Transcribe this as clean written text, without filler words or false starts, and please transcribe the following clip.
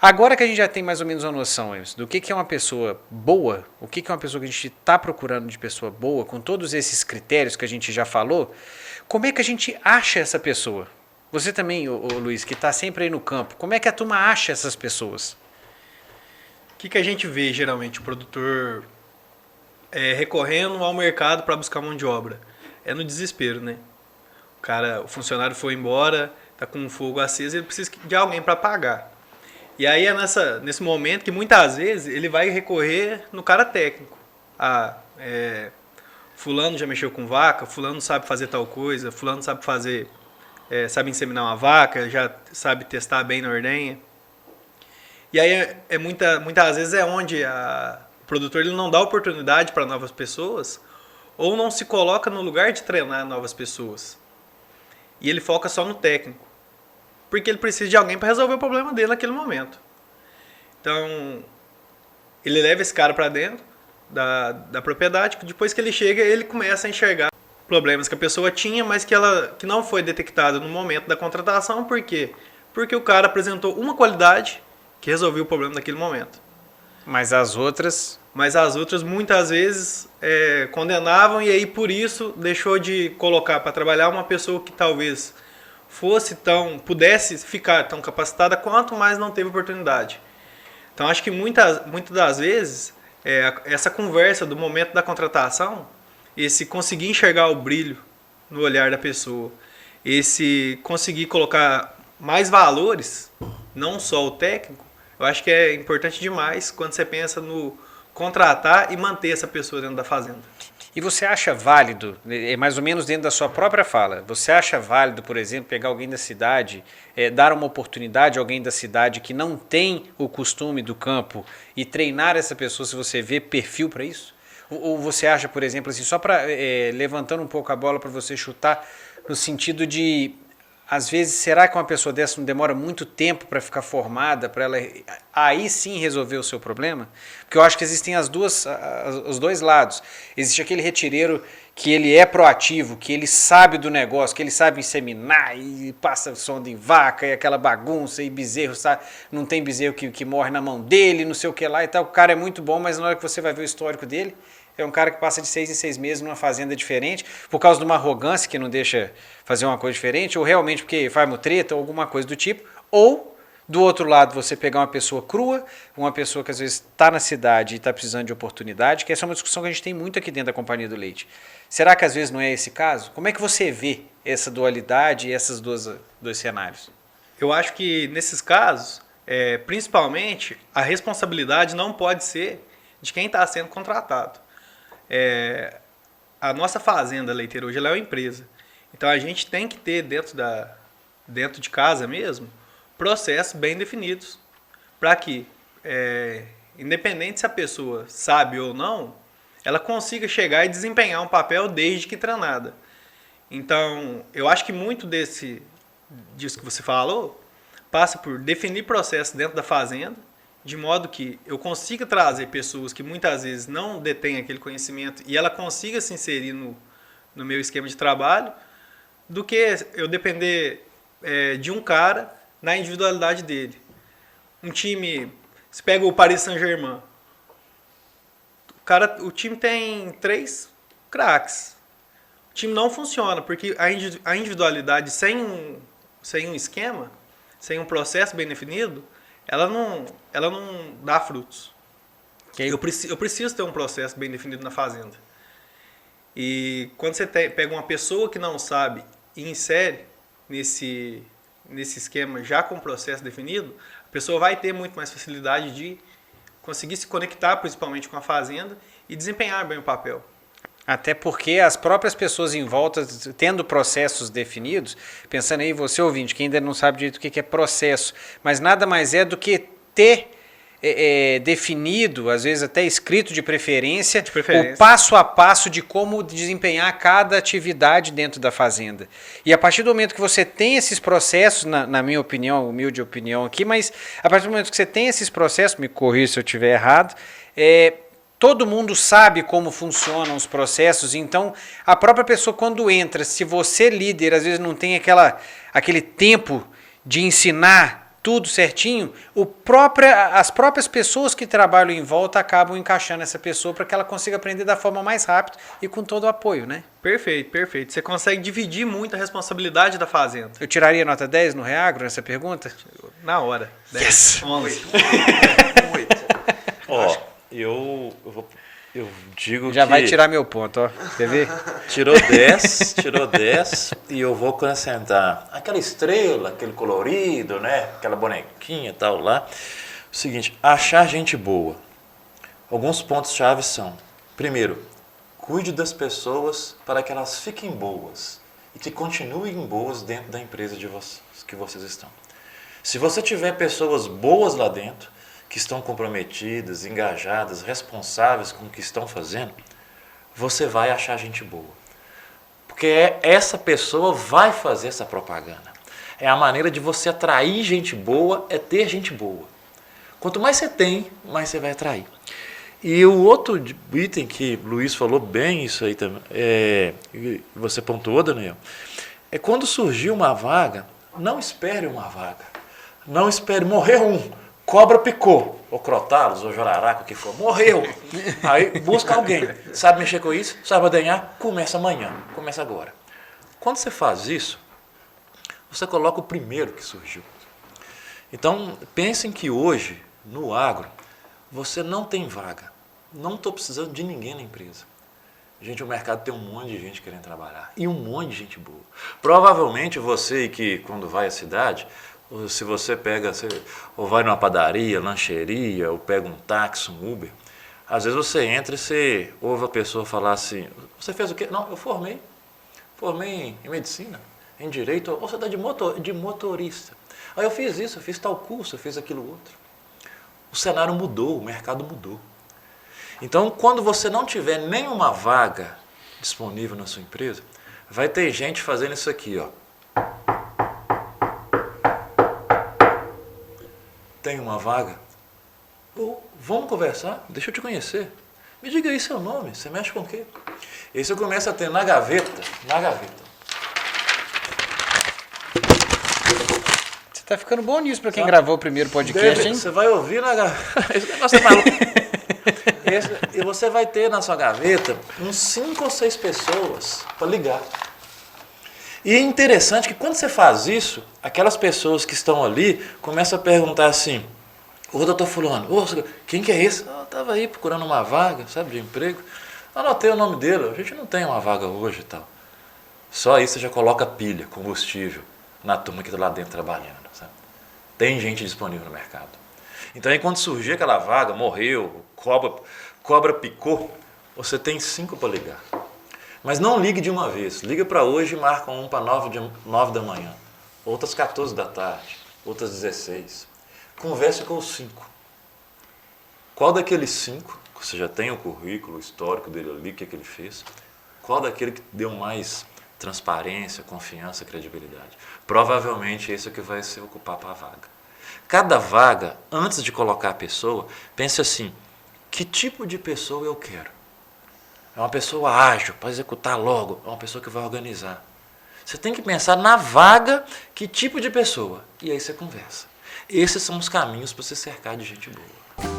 Agora que a gente já tem mais ou menos uma noção Emerson, do que é uma pessoa boa, o que é uma pessoa que a gente está procurando de pessoa boa, com todos esses critérios que a gente já falou, como é que a gente acha essa pessoa? Você também, ô Luiz, que está sempre aí no campo, como é que a turma acha essas pessoas? O que a gente vê geralmente? O produtor recorrendo ao mercado para buscar mão de obra. É no desespero, né? O funcionário foi embora, tá com um fogo aceso, ele precisa de alguém para pagar. E aí é nesse momento que muitas vezes ele vai recorrer no cara técnico. Fulano já mexeu com vaca, fulano sabe fazer tal coisa, fulano sabe sabe inseminar uma vaca, já sabe testar bem na ordenha. E aí muitas vezes é onde o produtor ele não dá oportunidade para novas pessoas ou não se coloca no lugar de treinar novas pessoas. E ele foca só no técnico. Porque ele precisa de alguém para resolver o problema dele naquele momento. Então, ele leva esse cara para dentro da propriedade, depois que ele chega, ele começa a enxergar problemas que a pessoa tinha, mas que não foi detectado no momento da contratação. Por quê? Porque o cara apresentou uma qualidade que resolveu o problema naquele momento. Mas as outras muitas vezes condenavam e aí por isso deixou de colocar para trabalhar uma pessoa que talvez pudesse ficar tão capacitada quanto, mas não teve oportunidade. Então acho que muitas das vezes essa conversa do momento da contratação, esse conseguir enxergar o brilho no olhar da pessoa, esse conseguir colocar mais valores, não só o técnico, eu acho que é importante demais quando você pensa no contratar e manter essa pessoa dentro da fazenda. E você acha válido, mais ou menos dentro da sua própria fala, você acha válido, por exemplo, pegar alguém da cidade, dar uma oportunidade a alguém da cidade que não tem o costume do campo e treinar essa pessoa se você vê perfil para isso? Ou você acha, por exemplo, assim, só para levantando um pouco a bola para você chutar, no sentido de, às vezes, será que uma pessoa dessa não demora muito tempo para ficar formada, para ela aí sim resolver o seu problema? Porque eu acho que existem os dois lados. Existe aquele retireiro que ele é proativo, que ele sabe do negócio, que ele sabe inseminar e passa sonda em vaca e aquela bagunça e bezerro, sabe? Não tem bezerro que morre na mão dele, não sei o que lá e tal. O cara é muito bom, mas na hora que você vai ver o histórico dele, é um cara que passa de 6 em 6 meses numa fazenda diferente, por causa de uma arrogância que não deixa fazer uma coisa diferente, ou realmente porque faz mutreta ou alguma coisa do tipo, ou do outro lado você pegar uma pessoa crua, uma pessoa que às vezes está na cidade e está precisando de oportunidade, que essa é uma discussão que a gente tem muito aqui dentro da Companhia do Leite. Será que às vezes não é esse caso? Como é que você vê essa dualidade e esses dois cenários? Eu acho que nesses casos, principalmente, a responsabilidade não pode ser de quem está sendo contratado. A nossa fazenda leiteira hoje ela é uma empresa. Então a gente tem que ter dentro de casa mesmo processos bem definidos para que, independente se a pessoa sabe ou não, ela consiga chegar e desempenhar um papel desde que treinada. Então, eu acho que muito disso que você falou passa por definir processos dentro da fazenda, de modo que eu consiga trazer pessoas que muitas vezes não detêm aquele conhecimento e ela consiga se inserir no meu esquema de trabalho, do que eu depender de um cara na individualidade dele. Um time, se pega o Paris Saint-Germain, o time tem 3 craques. O time não funciona, porque a individualidade sem um esquema, sem um processo bem definido, ela não dá frutos. Okay. Eu preciso ter um processo bem definido na fazenda. E quando você pega uma pessoa que não sabe e insere nesse esquema já com o processo definido, a pessoa vai ter muito mais facilidade de conseguir se conectar principalmente com a fazenda e desempenhar bem o papel. Até porque as próprias pessoas em volta, tendo processos definidos, pensando aí, você ouvinte, que ainda não sabe direito o que é processo, mas nada mais é do que ter definido, às vezes até escrito de preferência, o passo a passo de como desempenhar cada atividade dentro da fazenda. E a partir do momento que você tem esses processos, na minha opinião, humilde opinião aqui, mas a partir do momento que você tem esses processos, me corrija se eu estiver errado, todo mundo sabe como funcionam os processos, então a própria pessoa quando entra, se você líder, às vezes não tem aquele tempo de ensinar tudo certinho, as próprias pessoas que trabalham em volta acabam encaixando essa pessoa para que ela consiga aprender da forma mais rápida e com todo o apoio, né? Perfeito, perfeito. Você consegue dividir muito a responsabilidade da fazenda. Eu tiraria nota 10 no Reagro nessa pergunta? Na hora. 10, Yes! 11. 8. Ó, eu digo Já que... vai tirar meu ponto, ó. Quer ver? Tirou 10, e eu vou acrescentar aquela estrela, aquele colorido, né? Aquela bonequinha e tal lá. O seguinte, achar gente boa. Alguns pontos-chave são, primeiro, cuide das pessoas para que elas fiquem boas e que continuem boas dentro da empresa de vocês, que vocês estão. Se você tiver pessoas boas lá dentro, que estão comprometidas, engajadas, responsáveis com o que estão fazendo, você vai achar gente boa. Porque essa pessoa vai fazer essa propaganda. É a maneira de você atrair gente boa, é ter gente boa. Quanto mais você tem, mais você vai atrair. E o outro item que o Luiz falou bem, isso aí também, você pontuou, Daniel, é quando surgir uma vaga, não espere uma vaga. Não espere, morrer cobra picou, ou crotalos, ou joraraca, o que for, morreu. Aí busca alguém, sabe mexer com isso, sabe ordenhar, começa amanhã, começa agora. Quando você faz isso, você coloca o primeiro que surgiu. Então, pensem que hoje, no agro, você não tem vaga. Não estou precisando de ninguém na empresa. Gente, o mercado tem um monte de gente querendo trabalhar, e um monte de gente boa. Provavelmente você que, quando vai à cidade, se você ou vai numa padaria, lancheria, ou pega um táxi, um Uber, às vezes você entra e você ouve a pessoa falar assim, você fez o quê? Não, eu formei em medicina, em direito, ou você está de motorista. Aí eu fiz isso, eu fiz tal curso, eu fiz aquilo outro. O cenário mudou, o mercado mudou. Então, quando você não tiver nenhuma vaga disponível na sua empresa, vai ter gente fazendo isso aqui, ó. Tem uma vaga? Vamos conversar? Deixa eu te conhecer. Me diga aí seu nome, você mexe com o quê? E aí você começa a ter na gaveta. Você tá ficando bom nisso para quem gravou o primeiro podcast, hein? Você vai ouvir na gaveta. Esse negócio é maluco. E você vai ter na sua gaveta uns 5 ou 6 pessoas para ligar. E é interessante que quando você faz isso, aquelas pessoas que estão ali começam a perguntar assim, ô doutor fulano, quem que é esse? Eu estava aí procurando uma vaga, sabe, de emprego. Anotei o nome dele, a gente não tem uma vaga hoje e tal. Só aí você já coloca pilha, combustível, na turma que está lá dentro trabalhando. Sabe? Tem gente disponível no mercado. Então aí quando surgir aquela vaga, morreu, cobra picou, você tem 5 para ligar. Mas não ligue de uma vez. Liga para hoje e marca um para 9 da manhã. Outras 14 da tarde. Outras 16. Converse com os 5. Qual daqueles 5, você já tem o currículo, o histórico dele ali, o que ele fez, qual daquele que deu mais transparência, confiança, credibilidade? Provavelmente esse é o que vai se ocupar para a vaga. Cada vaga, antes de colocar a pessoa, pense assim, que tipo de pessoa eu quero? É uma pessoa ágil, para executar logo. É uma pessoa que vai organizar. Você tem que pensar na vaga, que tipo de pessoa. E aí você conversa. Esses são os caminhos para se cercar de gente boa.